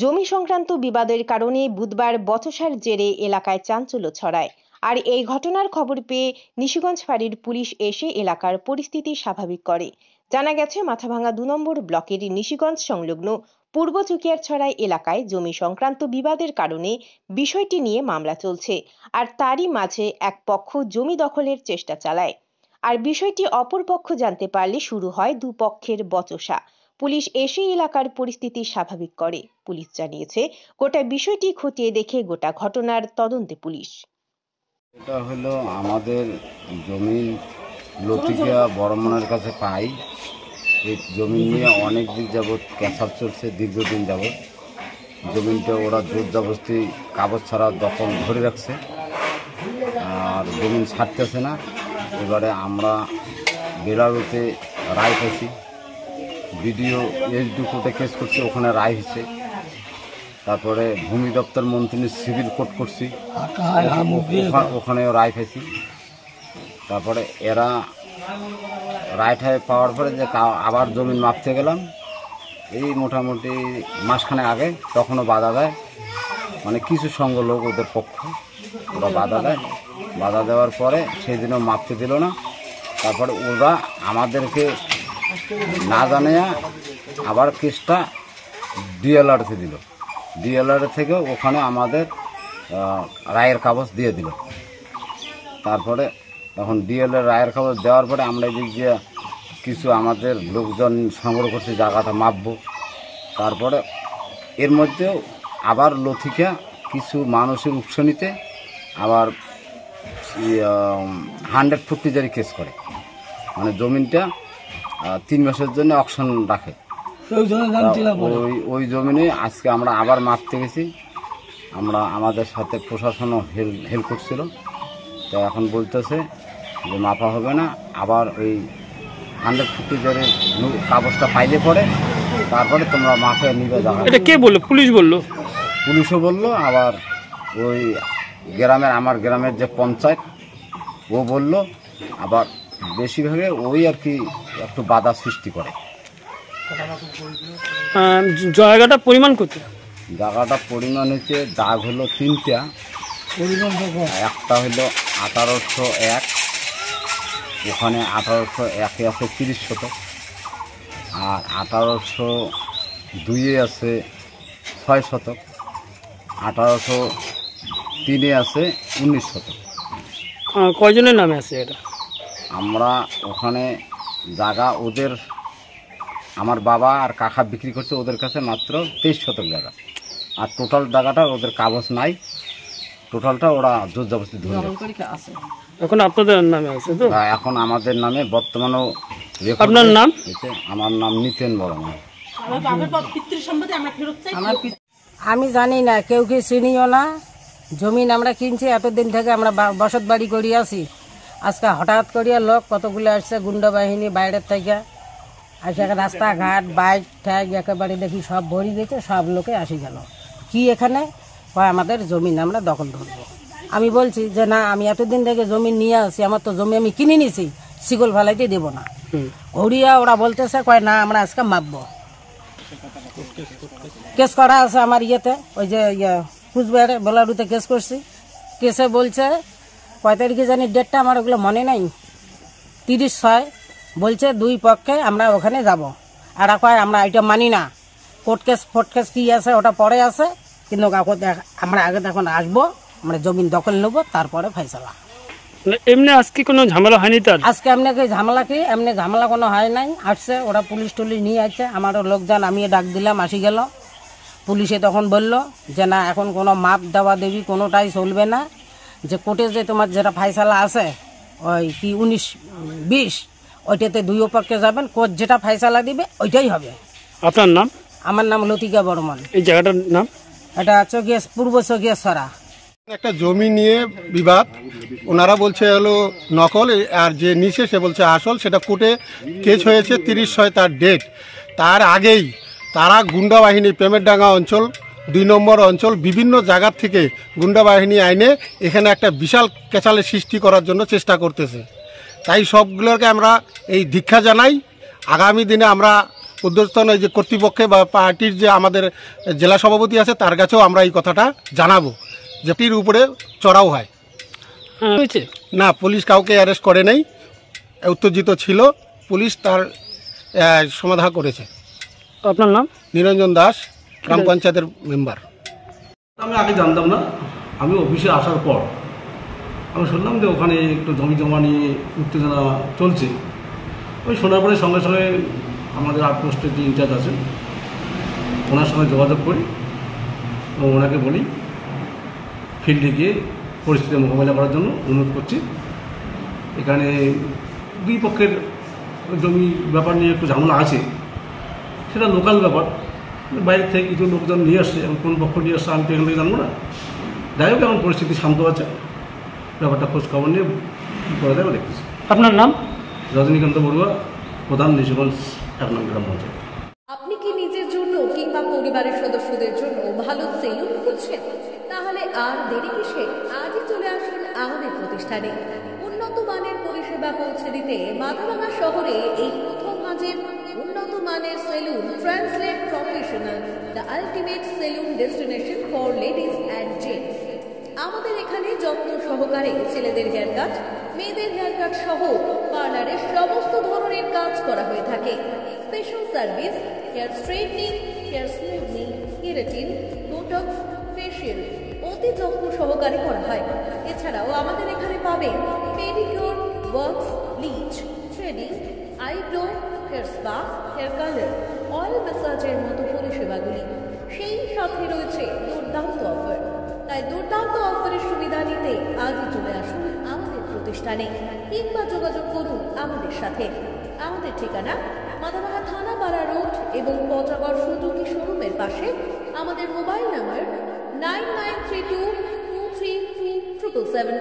জমি সংক্রান্ত বিবাদের কারণে বুধবার বচসার জেরে এলাকায় চাঞ্চল্য ছড়ায়। আর এই ঘটনার খবর পেয়ে নিশিগঞ্জ ফাঁড়ির পুলিশ এসে এলাকার পরিস্থিতি স্বাভাবিক করে। জানা গেছে, মাথাভাঙা ২ নম্বর ব্লকের নিশিগঞ্জ সংলগ্ন পূর্ব চুকিয়ারছড়ায় এলাকায় জমি সংক্রান্ত বিবাদের কারণে বিষয়টি নিয়ে মামলা চলছে। আর তারই মাঝে এক পক্ষ জমি দখলের চেষ্টা চালায়। আর বিষয়টি অপর পক্ষ জানতে পারলে শুরু হয় দুপক্ষের বচসা। পুলিশ এসে এলাকার পরিস্থিতি স্বাভাবিক করে। পুলিশ জানিয়েছে, গোটা বিষয়টি খতিয়ে দেখে গোটা ঘটনার তদন্তে পুলিশ। এটা হলো আমাদের জমি লতিকা বড়মনের কাছে পাই। এই জমি নিয়ে অনেক দিন যাবৎ ক্যাসার চলছে, দীর্ঘদিন যাবৎ। জমিটা ওরা জোর জবরদস্তি কাগজ ছাড়া দখল ধরে রাখছে, আর জমিন ছাড়তেছে না। এবারে আমরা বেলারুতে রায় পেয়েছি, বিডিও এইচডি কোর্টে কেস করছি, ওখানে রায় হয়েছে। তারপরে ভূমি দপ্তর মন্ত্রী সিভিল কোর্ট করছি, ওখানেও রায় পেয়েছি। তারপরে এরা রায়টায় পাওয়ার পরে যে আবার জমিন মাপতে গেলাম, এই মোটামুটি মাসখানেক আগে, তখনও বাধা দেয়, মানে কিছু সঙ্গ লোক ওদের পক্ষ, ওরা বাধা দেয়। বাধা দেওয়ার পরে সেই দিনও মাপতে দিল না। তারপরে ওরা আমাদেরকে না জানিয়ে আবার কেসটা ডিএলআরতে দিল। ডিএলআর থেকে ওখানে আমাদের রায়ের কাগজ দিয়ে দিল। তারপরে তখন ডিএলআর রায়ের কাগজ দেওয়ার পরে আমরা এই যে কিছু আমাদের লোকজন সংগ্রহ করছি, জায়গাটা মাপবো। তারপরে এর মধ্যেও আবার লথিকা কিছু মানুষের উৎসনিতে আবার 100 ফুটিজারি কেস করে, মানে জমিনটা 3 মাসের জন্য অকশন রাখে। ওই জমিনে আজকে আমরা আবার মাপতে গেছি। আমাদের সাথে প্রশাসনও হেল্প করছিল। তো এখন বলতেছে যে মাপা হবে না, আবার ওই 100 ফুটিজারির কাগজটা পাইলে পরে তারপরে তোমরা মাপে নিবে যাবে। এটা কে বললো? পুলিশ বললো? পুলিশও বললো, আবার ওই আমার গ্রামের যে পঞ্চায়েত ও বললো। আবার বেশিরভাগে ওই আর কি একটু বাধা সৃষ্টি করে। জায়গাটা পরিমাণ কত? জায়গাটা পরিমাণ হচ্ছে, দাগ হলো 3টা। একটা হলো 1801, ওখানে 1801 আছে 30 শতক, আর 1802 আছে 6 শতক, 1803 আছে 19 শতক। কয়জনের নামে আছে এটা? আমরা ওখানে জায়গা ওদের, আমার বাবা আর কাকা বিক্রি করছে ওদের কাছে মাত্র 23 শতক জায়গা, আর টোটাল জায়গাটা ওদের কাগজ নাই। টোটালটা ওরা জোর জবরদস্তি ধরে আছে। এখন আপনাদের নামে আছে তো? এখন আমাদের নামে বর্তমানেও। আপনার নাম? আমার নাম নিতেন বর্মন। আমি জানি না, কেউ কি চিনিও না। জমিন আমরা কিনছি, এতদিন থেকে আমরা বসত বাড়ি করি আছি। আজকে হঠাৎ করিয়া লোক কতগুলো আসছে, গুন্ডা বাহিনী বাইরের থেকে আসে। রাস্তাঘাট বাইক ঠ্যাগ একেবারে দেখি সব ভরি গেছে, সব লোকে আসি গেল। কি এখানে আমাদের জমিন আমরা দখল ধরবো। আমি বলছি যে না, আমি এতদিন থেকে জমি নিয়ে আসি, আমার তো জমি আমি কিনে নিছি, শিকল ফেলাইতে দেবো না। ঘুরিয়া ওরা বলতেছে না, আমরা আজকে মাপবো। কেস করা আছে আমার ইয়েতে, ওই যে কুচবিহারে বেলারুতে কেস করছি। কেসে বলছে 5 তারিখে জানি ডেটটা, আমার ওগুলো মনে নাই, 30/6 বলছে 2 পক্ষে আমরা ওখানে যাব। আর কয় আমরা এটা মানি না, কোর্ট কেস কি আছে ওটা পরে আছে, কিন্তু আমরা আগে তখন আসবো, আমরা জমিন দখল নেবো, তারপরে ফয়সালা। এমনি আজকে কোনো ঝামেলা হয়নি? তার আজকে এমনি ঝামেলা কোনো হয় নাই। আসছে ওরা, পুলিশ টুলিশ নিয়ে আসছে, আমারও লোকজন আমিও ডাক দিলাম, আসি গেল। পুলিশে তখন বলল যে না, এখন কোনো মাপ দেওয়া দেবী কোনোটাই চলবে না, যে কোর্টে যে তোমার যেটা ফয়সালা আছে ওই কি 19-20, ওইটাতে 2 পক্ষে যাবেন, কোর্ট যেটা ফয়সালা দিবে ওইটাই হবে। আপনার নাম? আমার নাম লতিকা বর্মন। এই জায়গাটার নাম? এটা পূর্ব চকিয়াছড়া। একটা জমি নিয়ে বিবাদ, ওনারা বলছে হলো নকল, আর যে নিচে সে বলছে আসল। সেটা কোর্টে কেস হয়েছে 30/6 তার ডেট। তার আগেই তারা গুন্ডা বাহিনী, প্রেমেরডাঙ্গা অঞ্চল, 2 নম্বর অঞ্চল, বিভিন্ন জায়গা থেকে গুন্ডা বাহিনী আইনে এখানে একটা বিশাল কেচালের সৃষ্টি করার জন্য চেষ্টা করতেছে। তাই সবগুলোকে আমরা এই দীক্ষা জানাই। আগামী দিনে আমরা ঊর্ধ্বতন যে কর্তৃপক্ষে বা পার্টির যে আমাদের জেলা সভাপতি আছে তার কাছেও আমরা এই কথাটা জানাবো যে টির উপরে চড়াও হয়। হয়েছে? না, পুলিশ কাউকে অ্যারেস্ট করে নাই, উত্তেজিত ছিল, পুলিশ তার সমাধান করেছে। আপনার নাম? নিরঞ্জন দাস, গ্রাম পঞ্চায়েতের মেম্বার। আমি আগে জানতাম না, আমি অফিসে আসার পর আমি শুনলাম যে ওখানে একটু জমি জমা নিয়ে উত্তেজনা চলছে। ওই শোনার পরে সঙ্গে সঙ্গে আমাদের আউটপোস্টের যে ইনচার্জ আছেন ওনার সঙ্গে যোগাযোগ করি এবং ওনাকে বলি ফিল্ডে গিয়ে পরিস্থিতি মোকাবিলা করার জন্য অনুরোধ করছি। এখানে দুই পক্ষের জমি ব্যাপার নিয়ে একটু ঝামেলা আছে, সেটা লোকাল ব্যাপার, বাইরে থেকে কিছু লোকজন নিয়ে আসছে, এবং কোন পক্ষ নিয়ে আসছে আমি তো এখান থেকে জানবো না। যাই হোক, এখন পরিস্থিতি শান্ত আছে, ব্যাপারটা খোঁজ খবর নিয়ে কী করা যাবে দেখতেছি। আপনার নাম? রজনীকান্ত বড়ুয়া, প্রধান নিশিগঞ্জ 1 নং গ্রাম পঞ্চায়েত। আপনি কি নিজের জন্য কিংবা পরিবারের সদস্যদের জন্য ভালো সেলুন খুঁজছেন? তাহলে আর দেরি কিসে? আজই চলে আসুন আমাদের প্রতিষ্ঠানে। উন্নত মানের পরিষেবা পৌঁছে দিতে মাথাভাঙা শহরে এই প্রথম মাঝের উন্নত মানের salon translate professional, the ultimate salon destination for ladies and gents. আমাদের এখানে যত্ন সহকারে ছেলেদের হেয়ার কাট, মেয়েদের হেয়ার কাট সহ পার্লারের সমস্ত ধরনের কাজ করা হয়ে থাকে। Special service, hair straightening, hair smoothing, keratin, botox, facial অতি যত্ন সহকারে করা হয়। এছাড়াও আমাদের এখানে পাবেন pedicure, wax, bleach, threading, eyebrow, hair spa, hair colour, oil ম্যাসাজের মতো পরিষেবাগুলি। সেই সাথে রয়েছে দুর্দান্ত অফার। তাই দুর্দান্ত অফারের সুবিধা নিতে আজই চলে আসুন আমাদের প্রতিষ্ঠানে কিংবা যোগাযোগ করুন আমাদের সাথে। আমাদের ঠিকানা মাথাভাঙা থানাপাড়া রোড এবং পচাগড় সুজুকি শোরুমের পাশে। আমাদের মোবাইল নাম্বার 9932233777।